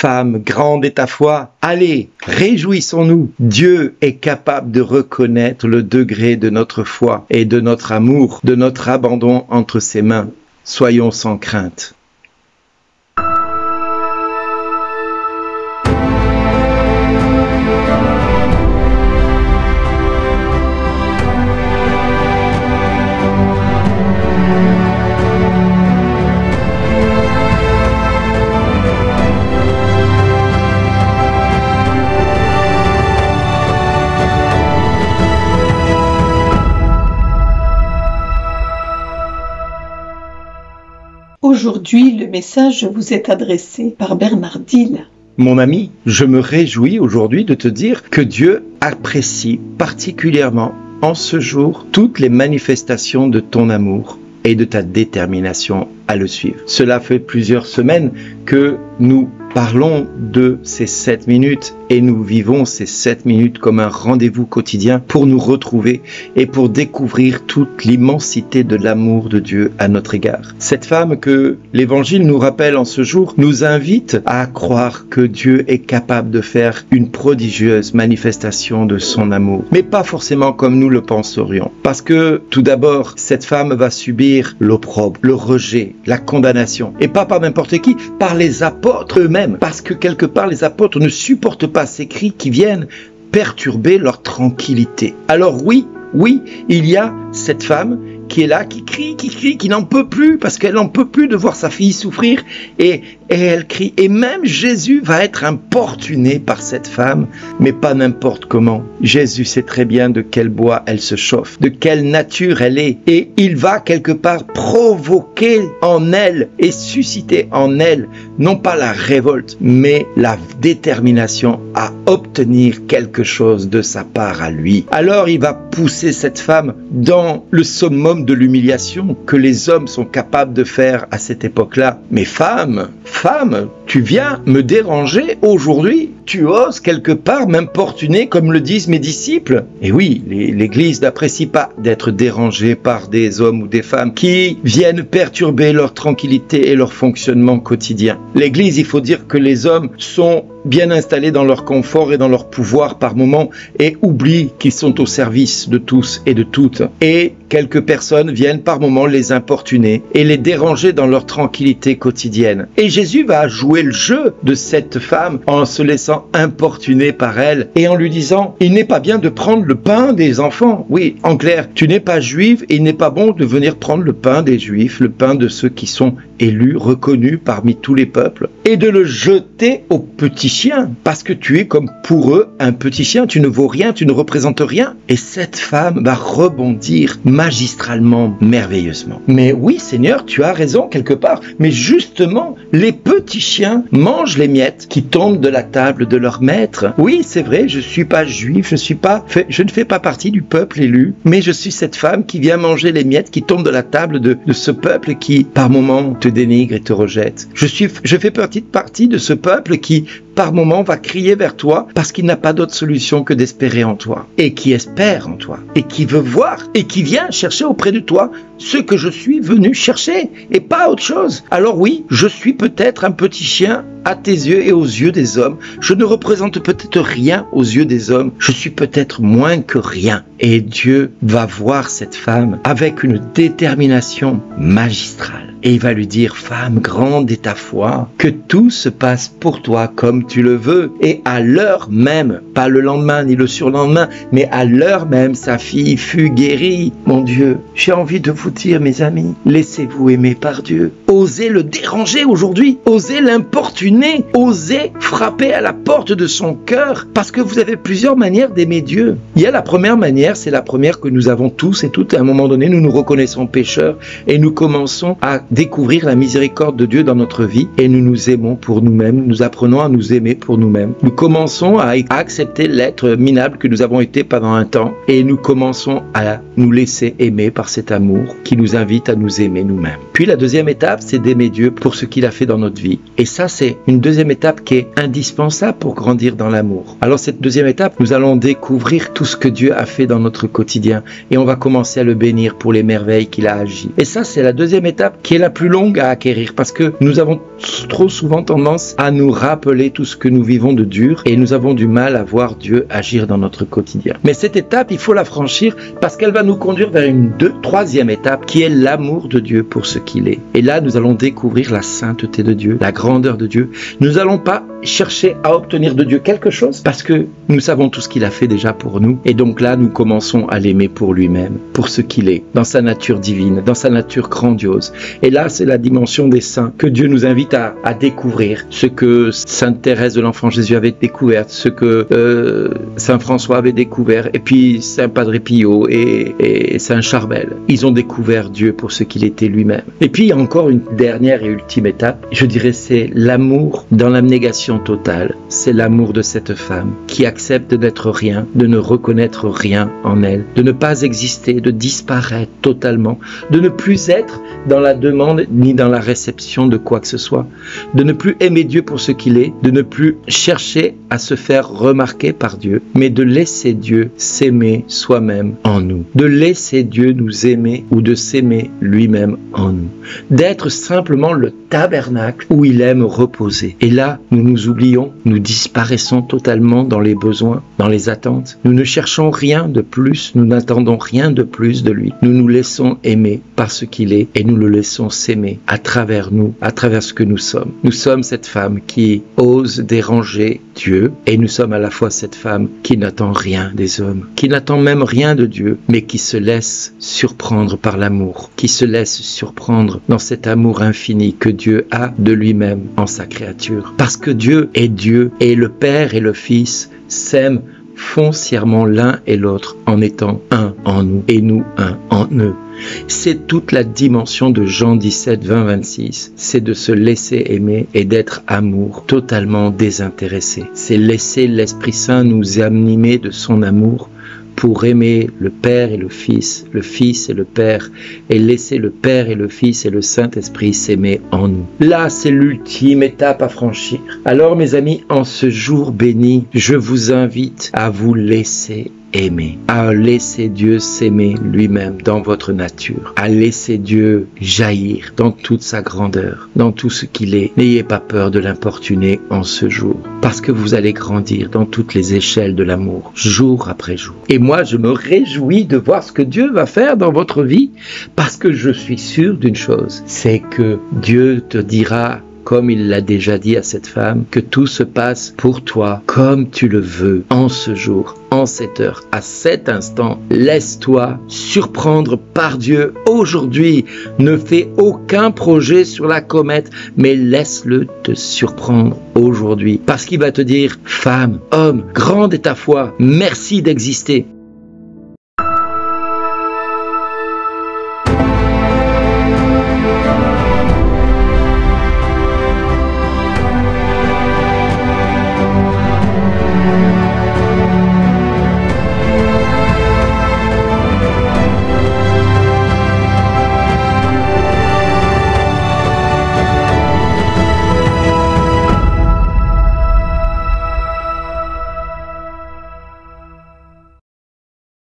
Femme, grande est ta foi. Allez, réjouissons-nous. Dieu est capable de reconnaître le degré de notre foi et de notre amour, de notre abandon entre ses mains. Soyons sans crainte. Aujourd'hui, le message vous est adressé par Bernard Dill. Mon ami, je me réjouis aujourd'hui de te dire que Dieu apprécie particulièrement en ce jour toutes les manifestations de ton amour et de ta détermination à le suivre. Cela fait plusieurs semaines que nous parlons de ces 7 minutes et nous vivons ces 7 minutes comme un rendez-vous quotidien pour nous retrouver et pour découvrir toute l'immensité de l'amour de Dieu à notre égard. Cette femme que l'Évangile nous rappelle en ce jour nous invite à croire que Dieu est capable de faire une prodigieuse manifestation de son amour, mais pas forcément comme nous le penserions. Parce que tout d'abord, cette femme va subir l'opprobre, le rejet, la condamnation, et pas par n'importe qui, par les apôtres eux-mêmes, parce que quelque part les apôtres ne supportent pas ces cris qui viennent perturber leur tranquillité. Alors oui, il y a cette femme qui est là, qui crie, qui n'en peut plus, parce qu'elle n'en peut plus de voir sa fille souffrir, et elle crie. Et même Jésus va être importuné par cette femme, mais pas n'importe comment. Jésus sait très bien de quel bois elle se chauffe, de quelle nature elle est, et il va quelque part provoquer en elle et susciter en elle, non pas la révolte, mais la détermination à obtenir quelque chose de sa part à lui. Alors il va pousser cette femme dans le summum de l'humiliation que les hommes sont capables de faire à cette époque-là. Mais femme, tu viens me déranger aujourd'hui? Tu oses quelque part m'importuner comme le disent mes disciples? Et oui, l'Église n'apprécie pas d'être dérangée par des hommes ou des femmes qui viennent perturber leur tranquillité et leur fonctionnement quotidien. L'Église, il faut dire que les hommes sont bien installés dans leur confort et dans leur pouvoir par moments et oublient qu'ils sont au service de tous et de toutes. Et quelques personnes viennent par moments les importuner et les déranger dans leur tranquillité quotidienne. Et Jésus va jouer le jeu de cette femme en se laissant importuner par elle et en lui disant: il n'est pas bien de prendre le pain des enfants. Oui, en clair, tu n'es pas juive et il n'est pas bon de venir prendre le pain des juifs, le pain de ceux qui sont élus, reconnus parmi tous les peuples, et de le jeter aux petits chiens, parce que tu es comme pour eux un petit chien, tu ne vaux rien, tu ne représentes rien. Et cette femme va rebondir magistralement, merveilleusement. Mais oui, Seigneur, tu as raison quelque part, mais justement, les petits chiens mangent les miettes qui tombent de la table de leur maître. Oui, c'est vrai, je suis pas juif, je ne fais pas partie du peuple élu, mais je suis cette femme qui vient manger les miettes qui tombent de la table de ce peuple qui, par moments, te dénigre et te rejette. Je fais partie de ce peuple qui, par moment, va crier vers toi parce qu'il n'a pas d'autre solution que d'espérer en toi, et qui espère en toi, et qui veut voir, et qui vient chercher auprès de toi ce que je suis venu chercher, et pas autre chose. Alors oui, je suis peut-être un petit chien à tes yeux et aux yeux des hommes. Je ne représente peut-être rien aux yeux des hommes. Je suis peut-être moins que rien. Et Dieu va voir cette femme avec une détermination magistrale. Et il va lui dire: femme, grande est ta foi, que tout se passe pour toi comme tu le veux. Et à l'heure même, pas le lendemain ni le surlendemain, mais à l'heure même, sa fille fut guérie. Mon Dieu, j'ai envie de vous dire, mes amis, laissez-vous aimer par Dieu. Osez le déranger aujourd'hui, osez l'importuner, osez frapper à la porte de son cœur, parce que vous avez plusieurs manières d'aimer Dieu. Il y a la première manière, c'est la première que nous avons tous et toutes. À un moment donné, nous nous reconnaissons pécheurs et nous commençons à découvrir la miséricorde de Dieu dans notre vie et nous nous aimons pour nous-mêmes, nous apprenons à nous aimer pour nous-mêmes. Nous commençons à accepter l'être minable que nous avons été pendant un temps et nous commençons à nous laisser aimer par cet amour qui nous invite à nous aimer nous-mêmes. Puis la deuxième étape, c'est d'aimer Dieu pour ce qu'il a fait dans notre vie. Et ça, c'est une deuxième étape qui est indispensable pour grandir dans l'amour. Alors cette deuxième étape, nous allons découvrir tout ce que Dieu a fait dans notre quotidien et on va commencer à le bénir pour les merveilles qu'il a agi. Et ça, c'est la deuxième étape qui est la plus longue à acquérir parce que nous avons trop souvent tendance à nous rappeler tout ce que nous vivons de dur et nous avons du mal à voir Dieu agir dans notre quotidien. Mais cette étape, il faut la franchir parce qu'elle va nous conduire vers une troisième étape qui est l'amour de Dieu pour ce qu'il est. Et là, nous allons découvrir la sainteté de Dieu, la grandeur de Dieu. Nous n'allons pas chercher à obtenir de Dieu quelque chose parce que nous savons tout ce qu'il a fait déjà pour nous. Et donc là, nous commençons à l'aimer pour lui-même, pour ce qu'il est, dans sa nature divine, dans sa nature grandiose. Et là, c'est la dimension des saints que Dieu nous invite à découvrir. Ce que Sainte Thérèse de l'Enfant Jésus avait découvert, ce que Saint François avait découvert, et puis Saint Padre Pio et Saint Charbel. Ils ont découvert Dieu pour ce qu'il était lui-même. Et puis, il y a encore une dernière et ultime étape, je dirais, c'est l'amour dans l'abnégation totale. C'est l'amour de cette femme qui accepte d'être rien, de ne reconnaître rien en elle, de ne pas exister, de disparaître totalement, de ne plus être dans la demande ni dans la réception de quoi que ce soit, de ne plus aimer Dieu pour ce qu'il est, de ne plus chercher à se faire remarquer par Dieu, mais de laisser Dieu s'aimer soi-même en nous, de laisser Dieu nous aimer ou de s'aimer lui-même en nous, d'être simplement le tabernacle où il aime reposer. Et là, nous nous oublions, nous disparaissons totalement dans les besoins, dans les attentes. Nous ne cherchons rien de plus, nous n'attendons rien de plus de lui. Nous nous laissons aimer par ce qu'il est et nous le laissons s'aimer à travers nous, à travers ce que nous sommes. Nous sommes cette femme qui ose déranger Dieu et nous sommes à la fois cette femme qui n'attend rien des hommes, qui n'attend même rien de Dieu, mais qui se laisse surprendre par l'amour, qui se laisse surprendre dans cet amour infini que Dieu a de lui-même en sa créature. Parce que Dieu et le Père et le Fils s'aiment foncièrement l'un et l'autre en étant un en nous et nous un en eux. C'est toute la dimension de Jean 17, 20, 26. C'est de se laisser aimer et d'être amour totalement désintéressé. C'est laisser l'Esprit Saint nous animer de son amour pour aimer le Père et le Fils et le Père, et laisser le Père et le Fils et le Saint-Esprit s'aimer en nous. Là, c'est l'ultime étape à franchir. Alors, mes amis, en ce jour béni, je vous invite à vous laisser aimer, à laisser Dieu s'aimer lui-même dans votre nature, à laisser Dieu jaillir dans toute sa grandeur, dans tout ce qu'il est. N'ayez pas peur de l'importuner en ce jour, parce que vous allez grandir dans toutes les échelles de l'amour, jour après jour. Et moi, je me réjouis de voir ce que Dieu va faire dans votre vie, parce que je suis sûr d'une chose, c'est que Dieu te dira, comme il l'a déjà dit à cette femme, que tout se passe pour toi comme tu le veux en ce jour, en cette heure, à cet instant. Laisse-toi surprendre par Dieu aujourd'hui. Ne fais aucun projet sur la comète, mais laisse-le te surprendre aujourd'hui. Parce qu'il va te dire, femme, homme, grande est ta foi, merci d'exister.